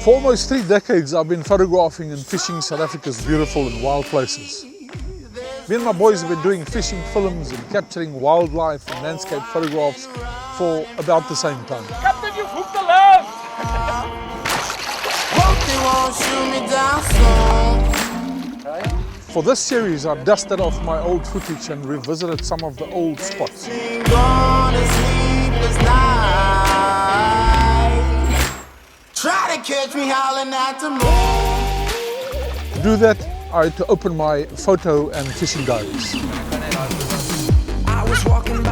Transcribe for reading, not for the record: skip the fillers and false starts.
For almost 3 decades, I've been photographing and fishing South Africa's beautiful and wild places. Me and my boys have been doing fishing films and capturing wildlife and landscape photographs for about the same time. Captain, you've hooked the left! For this series, I've dusted off my old footage and revisited some of the old spots. Try to catch me howling at the moon. To do that, I had to open my photo and fishing diaries. I was walking